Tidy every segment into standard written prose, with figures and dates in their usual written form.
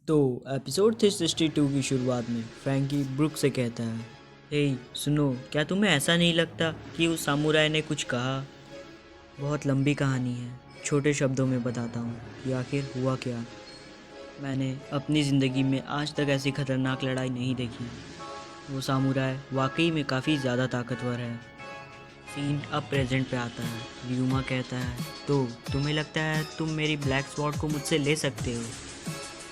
तो एपिसोड 362 की शुरुआत में फ्रैंकी ब्रुक से कहता है, हे सुनो, क्या तुम्हें ऐसा नहीं लगता कि उस सामुराई ने कुछ कहा? बहुत लंबी कहानी है, छोटे शब्दों में बताता हूँ कि आखिर हुआ क्या। मैंने अपनी ज़िंदगी में आज तक ऐसी खतरनाक लड़ाई नहीं देखी। वो सामुराई वाकई में काफ़ी ज़्यादा ताकतवर है। सीन अब प्रेजेंट पे आता है। रियुमा कहता है, तो तुम्हें लगता है तुम मेरी ब्लैक स्वॉर्ड को मुझसे ले सकते हो?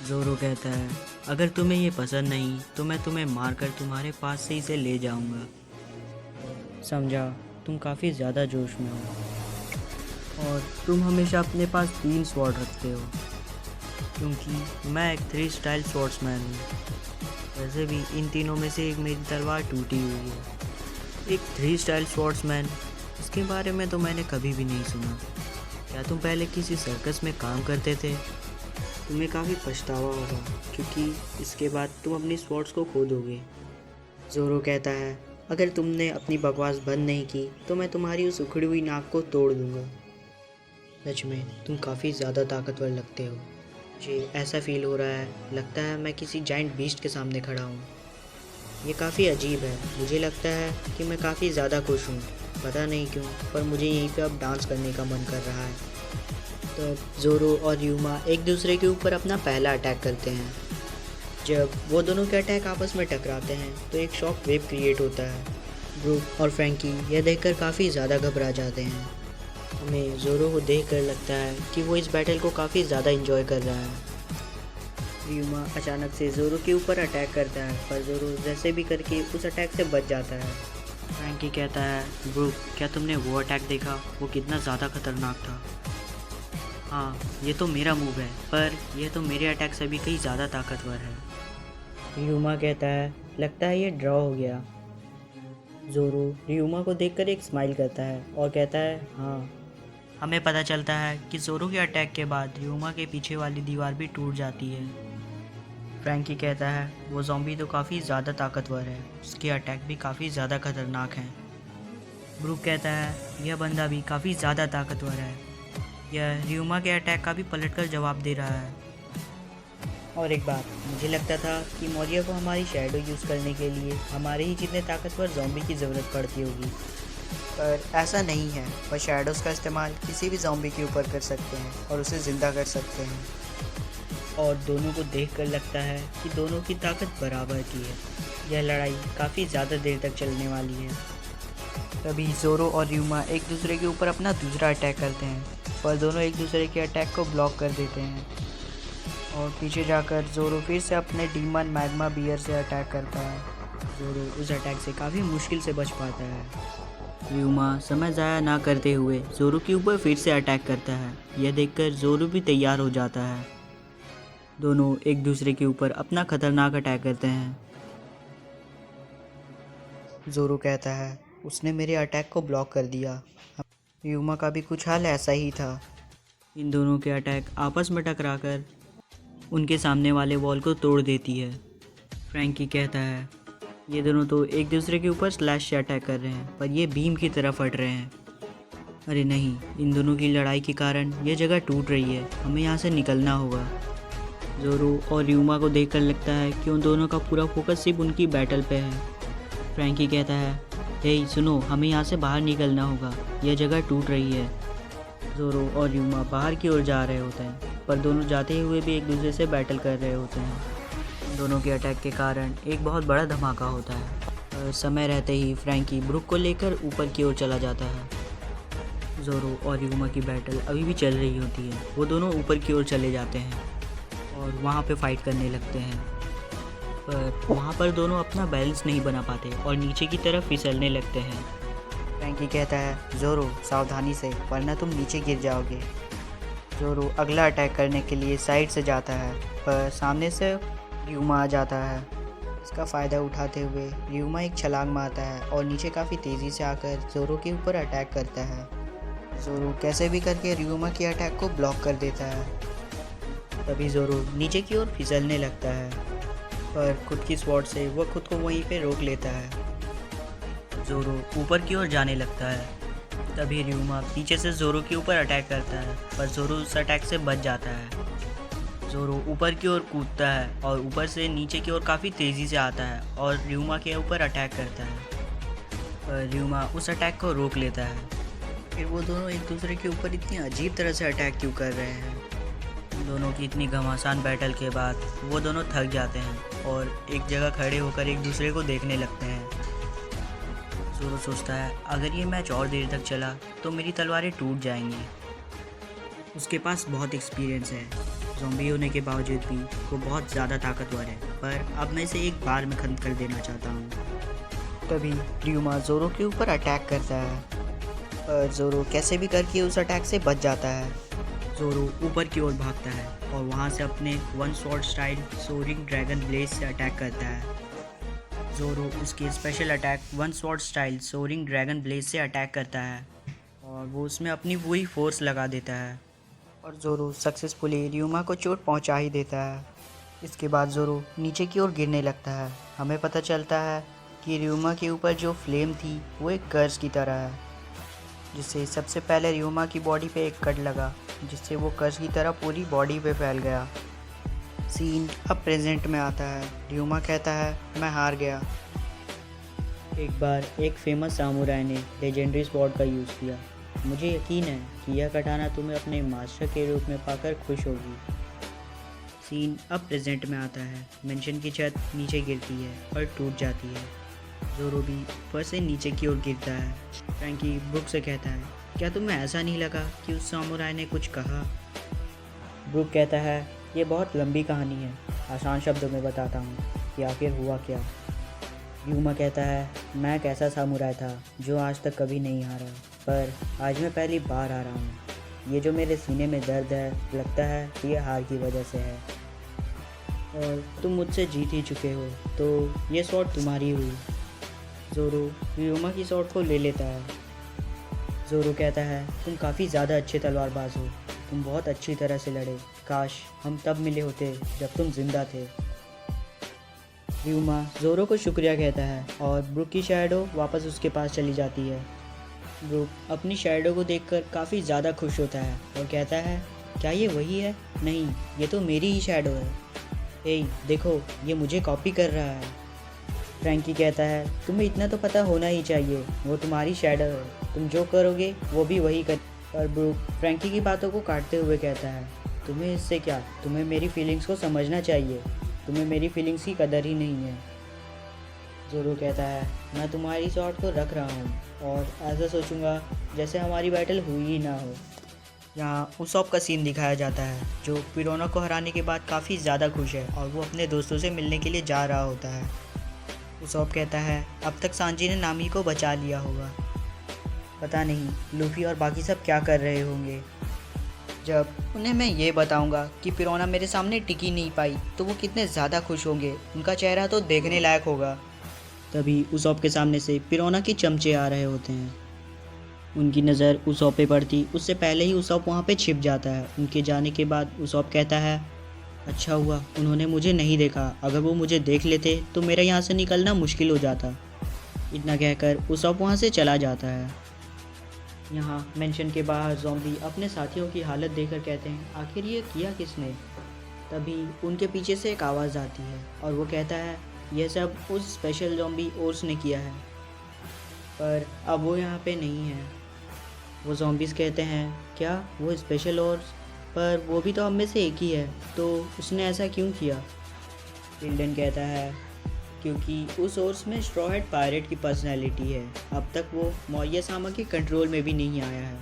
ज़ोरो कहता है, अगर तुम्हें ये पसंद नहीं तो मैं तुम्हें मारकर तुम्हारे पास से इसे ले जाऊंगा। समझा, तुम काफ़ी ज़्यादा जोश में हो और तुम हमेशा अपने पास 3 स्वॉर्ड रखते हो, क्योंकि मैं एक 3 स्टाइल स्वॉर्ड्समैन हूँ। वैसे भी इन तीनों में से एक मेरी तलवार टूटी हुई है। एक 3 स्टाइल स्वॉर्ड्समैन, इसके बारे में तो मैंने कभी भी नहीं सुना। क्या तुम पहले किसी सर्कस में काम करते थे? तुम्हें काफ़ी पछतावा होगा, क्योंकि इसके बाद तुम अपनी स्वॉर्ड्स को खो दोगे। ज़ोरो कहता है, अगर तुमने अपनी बकवास बंद नहीं की तो मैं तुम्हारी उस उखड़ी हुई नाक को तोड़ दूंगा। सच में तुम काफ़ी ज़्यादा ताकतवर लगते हो। मुझे ऐसा फील हो रहा है, लगता है मैं किसी जाइंट बीस्ट के सामने खड़ा हूँ। ये काफ़ी अजीब है। मुझे लगता है कि मैं काफ़ी ज़्यादा खुश हूँ। पता नहीं क्यों, पर मुझे यहीं पे अब डांस करने का मन कर रहा है। तो ज़ोरो और रियुमा एक दूसरे के ऊपर अपना पहला अटैक करते हैं। जब वो दोनों के अटैक आपस में टकराते हैं तो एक शॉक वेव क्रिएट होता है। ब्रूक और फ्रैंकी यह देखकर काफ़ी ज़्यादा घबरा जाते हैं। हमें ज़ोरो को देखकर लगता है कि वो इस बैटल को काफ़ी ज़्यादा एंजॉय कर रहा है। रियुमा अचानक से ज़ोरो के ऊपर अटैक करता है, पर ज़ोरो जैसे भी करके उस अटैक से बच जाता है। फ्रैंकी कहता है, ब्रूक, क्या तुमने वो अटैक देखा? वो कितना ज़्यादा खतरनाक था। हाँ, ये तो मेरा मूव है, पर यह तो मेरे अटैक से भी कहीं ज़्यादा ताकतवर है। रियुमा कहता है, लगता है ये ड्रॉ हो गया। ज़ोरो रियुमा को देखकर एक स्माइल करता है और कहता है, हाँ। हमें पता चलता है कि ज़ोरो के अटैक के बाद रियुमा के पीछे वाली दीवार भी टूट जाती है। फ्रैंकी कहता है, वो ज़ॉम्बी तो काफ़ी ज़्यादा ताकतवर है, उसके अटैक भी काफ़ी ज़्यादा खतरनाक हैं। ब्रूक कहता है, यह बंदा भी काफ़ी ज़्यादा ताकतवर है। यह रियुमा के अटैक का भी पलटकर जवाब दे रहा है। और एक बात, मुझे लगता था कि मौर्य को हमारी शैडो यूज़ करने के लिए हमारे ही जितने ताकतवर ज़ॉम्बी की ज़रूरत पड़ती होगी, पर ऐसा नहीं है। वह शैडोज़ का इस्तेमाल किसी भी ज़ॉम्बी के ऊपर कर सकते हैं और उसे ज़िंदा कर सकते हैं। और दोनों को देखकर लगता है कि दोनों की ताकत बराबर की है। यह लड़ाई काफ़ी ज़्यादा देर तक चलने वाली है। तभी ज़ोरो और रियुमा एक दूसरे के ऊपर अपना दूसरा अटैक करते हैं, पर दोनों एक दूसरे के अटैक को ब्लॉक कर देते हैं। और पीछे जाकर ज़ोरो फिर से अपने डीमन मैग्मा बियर से अटैक करता है। ज़ोरो उस अटैक से काफ़ी मुश्किल से बच पाता है। रियुमा समय ज़ाया ना करते हुए ज़ोरो के ऊपर फिर से अटैक करता है। यह देखकर ज़ोरो भी तैयार हो जाता है। दोनों एक दूसरे के ऊपर अपना खतरनाक अटैक करते हैं। ज़ोरो कहता है, उसने मेरे अटैक को ब्लॉक कर दिया। रियुमा का भी कुछ हाल ऐसा ही था। इन दोनों के अटैक आपस में टकराकर उनके सामने वाले वॉल को तोड़ देती है। फ्रैंकी कहता है, ये दोनों तो एक दूसरे के ऊपर स्लैश से अटैक कर रहे हैं, पर ये बीम की तरह फट रहे हैं। अरे नहीं, इन दोनों की लड़ाई के कारण ये जगह टूट रही है, हमें यहाँ से निकलना होगा। ज़ोरो और रियुमा को देखकर लगता है कि उन दोनों का पूरा फोकस सिर्फ उनकी बैटल पे है। फ्रैंकी कहता है, हे सुनो, हमें यहाँ से बाहर निकलना होगा, यह जगह टूट रही है। ज़ोरो और रियुमा बाहर की ओर जा रहे होते हैं, पर दोनों जाते हुए भी एक दूसरे से बैटल कर रहे होते हैं। दोनों के अटैक के कारण एक बहुत बड़ा धमाका होता है। समय रहते ही फ्रैंकी ब्रुक को लेकर ऊपर की ओर चला जाता है। ज़ोरो और रियुमा की बैटल अभी भी चल रही होती है। वो दोनों ऊपर की ओर चले जाते हैं और वहाँ पे फाइट करने लगते हैं, पर वहाँ पर दोनों अपना बैलेंस नहीं बना पाते और नीचे की तरफ फिसलने लगते हैं। फ्रैंकी कहता है, ज़ोरो सावधानी से, वरना तुम नीचे गिर जाओगे। ज़ोरो अगला अटैक करने के लिए साइड से जाता है, पर सामने से रियुमा आ जाता है। इसका फ़ायदा उठाते हुए रियुमा एक छलांग मारता है और नीचे काफ़ी तेज़ी से आकर ज़ोरो के ऊपर अटैक करता है। ज़ोरो कैसे भी करके रियुमा के अटैक को ब्लॉक कर देता है। तभी ज़ोरो नीचे की ओर फिसलने लगता है, पर खुद की स्वॉर्ड से वह खुद को वहीं पे रोक लेता है। ज़ोरो ऊपर की ओर जाने लगता है। तभी रियुमा पीछे से ज़ोरो के ऊपर अटैक करता है, पर ज़ोरो उस अटैक से बच जाता है। ज़ोरो ऊपर की ओर कूदता है और ऊपर से नीचे की ओर काफ़ी तेज़ी से आता है और र्यूमा के ऊपर अटैक करता है, पर र्यूमा उस अटैक को रोक लेता है। फिर वो दोनों एक दूसरे के ऊपर इतनी अजीब तरह से अटैक क्यों कर रहे हैं? दोनों की इतनी घमासान बैटल के बाद वो दोनों थक जाते हैं और एक जगह खड़े होकर एक दूसरे को देखने लगते हैं। ज़ोरो सोचता है अगर ये मैच और देर तक चला तो मेरी तलवारें टूट जाएंगी। उसके पास बहुत एक्सपीरियंस है, ज़ॉम्बी होने के बावजूद भी वो बहुत ज़्यादा ताकतवर है, पर अब मैं इसे एक बार में ख़त्म कर देना चाहता हूँ। तभी र्यूमा ज़ोरो के ऊपर अटैक करता है, पर ज़ोरो कैसे भी करके उस अटैक से बच जाता है। ज़ोरो ऊपर की ओर भागता है और वहाँ से अपने one sword style soaring dragon blade से अटैक करता है। ज़ोरो उसके special attack one sword style soaring dragon blade से अटैक करता है और वो उसमें अपनी पूरी फोर्स लगा देता है और ज़ोरो सक्सेसफुली र्यूमा को चोट पहुंचा ही देता है। इसके बाद ज़ोरो नीचे की ओर गिरने लगता है। हमें पता चलता है कि र्यूमा के ऊपर जो फ्लेम थी वो एक कर्स की तरह है, जिससे सबसे पहले र्यूमा की बॉडी पे एक कट लगा, जिससे वो कर्स की तरह पूरी बॉडी पे फैल गया। सीन अब प्रेजेंट में आता है। र्यूमा कहता है मैं हार गया। एक बार एक फेमस सामुराई ने लेजेंडरी स्वॉर्ड का यूज़ किया। मुझे यकीन है कि यह कटाना तुम्हें अपने मास्टर के रूप में पाकर खुश होगी। सीन अब प्रेजेंट में आता है। मेंशन की छत नीचे गिरती है और टूट जाती है। ज़ोरो भी ऊपर से नीचे की ओर गिरता है। फ्रैंकी ब्रुक से कहता है क्या तुम्हें ऐसा नहीं लगा कि उस सामुराई ने कुछ कहा? ब्रुक कहता है ये बहुत लंबी कहानी है, आसान शब्दों में बताता हूँ कि आखिर हुआ क्या। र्यूमा कहता है मैं एक ऐसा सामुराई था जो आज तक कभी नहीं हारा, पर आज मैं पहली बार आ रहा हूँ। ये जो मेरे सीने में दर्द है लगता है कि ये हार की वजह से है, और तुम मुझसे जीत ही चुके हो, तो ये स्वॉर्ड तुम्हारी हुई। ज़ोरो र्यूमा की स्वॉर्ड को ले लेता है। ज़ोरो कहता है तुम काफ़ी ज़्यादा अच्छे तलवारबाज हो, तुम बहुत अच्छी तरह से लड़े, काश हम तब मिले होते जब तुम जिंदा थे। र्यूमा ज़ोरो को शुक्रिया कहता है और ब्रुक की शैडो वापस उसके पास चली जाती है। ब्रुक अपनी शैडो को देखकर काफ़ी ज़्यादा खुश होता है और कहता है क्या ये वही है? नहीं, ये तो मेरी ही शैडो है। हे देखो, ये मुझे कॉपी कर रहा है। फ्रैंकी कहता है तुम्हें इतना तो पता होना ही चाहिए, वो तुम्हारी शैडो है, तुम जो करोगे वो भी वही कर। पर ब्रुक फ्रैंकी की बातों को काटते हुए कहता है तुम्हें इससे क्या, तुम्हें मेरी फीलिंग्स को समझना चाहिए, तुम्हें मेरी फीलिंग्स की कदर ही नहीं है। ज़ोरो कहता है मैं तुम्हारी स्वॉर्ड को रख रहा हूँ और ऐसा सोचूंगा जैसे हमारी बैटल हुई ही ना हो। यहाँ उसॉप का सीन दिखाया जाता है जो पिरोना को हराने के बाद काफ़ी ज़्यादा खुश है और वो अपने दोस्तों से मिलने के लिए जा रहा होता है। उसॉप कहता है अब तक सांजी ने नामी को बचा लिया होगा, पता नहीं लूफी और बाकी सब क्या कर रहे होंगे। जब उन्हें मैं ये बताऊंगा कि पिरोना मेरे सामने टिकी नहीं पाई तो वो कितने ज़्यादा खुश होंगे, उनका चेहरा तो देखने लायक होगा। तभी उसॉप के सामने से पिरोना के चमचे आ रहे होते हैं। उनकी नज़र उसॉप पे पड़ती उससे पहले ही उसॉप वहाँ पे छिप जाता है। उनके जाने के बाद उसॉप कहता है अच्छा हुआ उन्होंने मुझे नहीं देखा, अगर वो मुझे देख लेते तो मेरा यहाँ से निकलना मुश्किल हो जाता। इतना कहकर उसॉप वहाँ से चला जाता है। यहाँ मेंशन के बाहर ज़ॉम्बी अपने साथियों की हालत देखकर कहते हैं आखिर ये किया किसने। तभी उनके पीछे से एक आवाज़ आती है और वो कहता है यह सब उस स्पेशल ज़ॉम्बी ओर्स ने किया है, पर अब वो यहाँ पे नहीं है। वो ज़ॉम्बीज़ कहते हैं क्या वो स्पेशल ओर्स, पर वो भी तो हम में से एक ही है, तो उसने ऐसा क्यों किया। हिल्डन कहता है क्योंकि उस ओर्स में स्ट्रॉ हेड पायरेट की पर्सनैलिटी है, अब तक वो मौर्य सामा के कंट्रोल में भी नहीं आया है।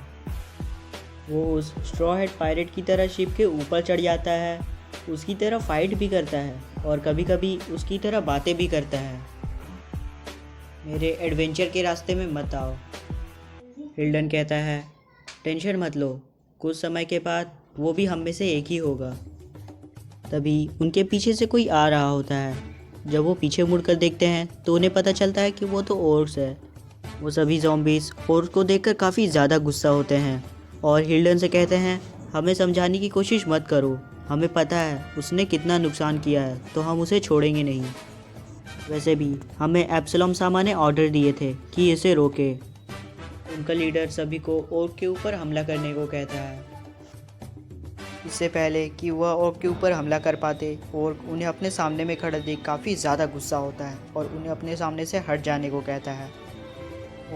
वो उस स्ट्रॉ हेड पायरेट की तरह शिप के ऊपर चढ़ जाता है, उसकी तरह फाइट भी करता है और कभी कभी उसकी तरह बातें भी करता है। मेरे एडवेंचर के रास्ते में मत आओ। हिल्डन कहता है टेंशन मत लो, कुछ समय के बाद वो भी हम में से एक ही होगा। तभी उनके पीछे से कोई आ रहा होता है। जब वो पीछे मुड़कर देखते हैं तो उन्हें पता चलता है कि वो तो ओर्स है। वो सभी ज़ॉम्बीज़ ओर्स को देखकर काफ़ी ज़्यादा गुस्सा होते हैं और हिल्डन से कहते हैं हमें समझाने की कोशिश मत करो, हमें पता है उसने कितना नुकसान किया है, तो हम उसे छोड़ेंगे नहीं। वैसे भी हमें एब्सलॉम सामा ने ऑर्डर दिए थे कि इसे रोके। उनका लीडर सभी को ओर्क के ऊपर हमला करने को कहता है। इससे पहले कि वह ऑर्क के ऊपर हमला कर पाते, ऑर्क उन्हें अपने सामने में खड़ा देख काफ़ी ज़्यादा गुस्सा होता है और उन्हें अपने सामने से हट जाने को कहता है।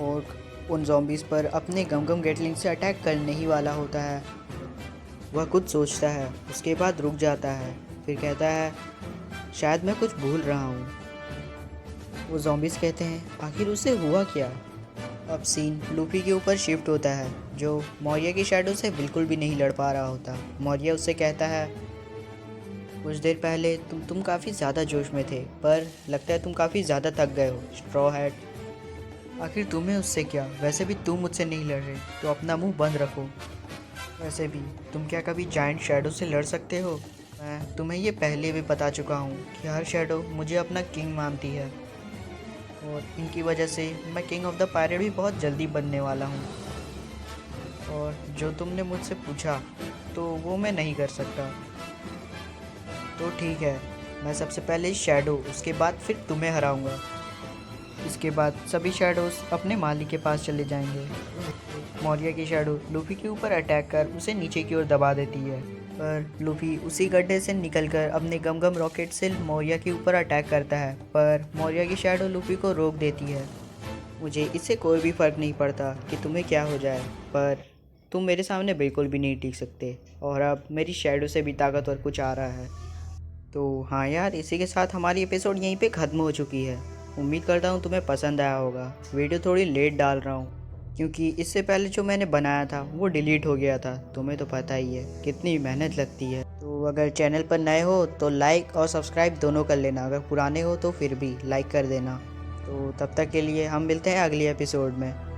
ऑर्क उन ज़ॉम्बीज़ पर अपने गम गेटलिंग से अटैक करने ही वाला होता है। वह कुछ सोचता है, उसके बाद रुक जाता है, फिर कहता है शायद मैं कुछ भूल रहा हूँ। वो ज़ॉम्बीज़ कहते हैं आखिर उसे हुआ क्या। अब सीन लूफी के ऊपर शिफ्ट होता है, जो मौर्य की शैडो से बिल्कुल भी नहीं लड़ पा रहा होता। मौर्य उससे कहता है कुछ देर पहले तुम काफ़ी ज़्यादा जोश में थे, पर लगता है तुम काफ़ी ज़्यादा थक गए हो स्ट्रॉ हैट। आखिर तुम्हें उससे क्या, वैसे भी तुम मुझसे नहीं लड़ रहे, तो अपना मुंह बंद रखो। वैसे भी तुम क्या कभी जायंट शैडो से लड़ सकते हो। मैं तुम्हें ये पहले भी बता चुका हूँ कि हर शैडो मुझे अपना किंग मानती है और इनकी वजह से मैं किंग ऑफ द पायरेट भी बहुत जल्दी बनने वाला हूँ। और जो तुमने मुझसे पूछा तो वो मैं नहीं कर सकता। तो ठीक है, मैं सबसे पहले शैडो, उसके बाद फिर तुम्हें हराऊंगा। इसके बाद सभी शैडोज अपने मालिक के पास चले जाएंगे। मौर्य की शैडो लूफी के ऊपर अटैक कर उसे नीचे की ओर दबा देती है, पर लूफी उसी गड्ढे से निकलकर अपने गम रॉकेट से मौर्य के ऊपर अटैक करता है, पर मौर्य की शैडो लूफी को रोक देती है। मुझे इससे कोई भी फ़र्क नहीं पड़ता कि तुम्हें क्या हो जाए, पर तुम मेरे सामने बिल्कुल भी नहीं टिक सकते और अब मेरी शैडो से भी ताकतवर कुछ आ रहा है। तो हाँ यार, इसी के साथ हमारी एपिसोड यहीं पे ख़त्म हो चुकी है। उम्मीद करता हूँ तुम्हें पसंद आया होगा। वीडियो थोड़ी लेट डाल रहा हूँ क्योंकि इससे पहले जो मैंने बनाया था वो डिलीट हो गया था। तुम्हें तो पता ही है कितनी मेहनत लगती है। तो अगर चैनल पर नए हो तो लाइक और सब्सक्राइब दोनों कर लेना, अगर पुराने हो तो फिर भी लाइक कर देना। तो तब तक के लिए हम मिलते हैं अगली एपिसोड में।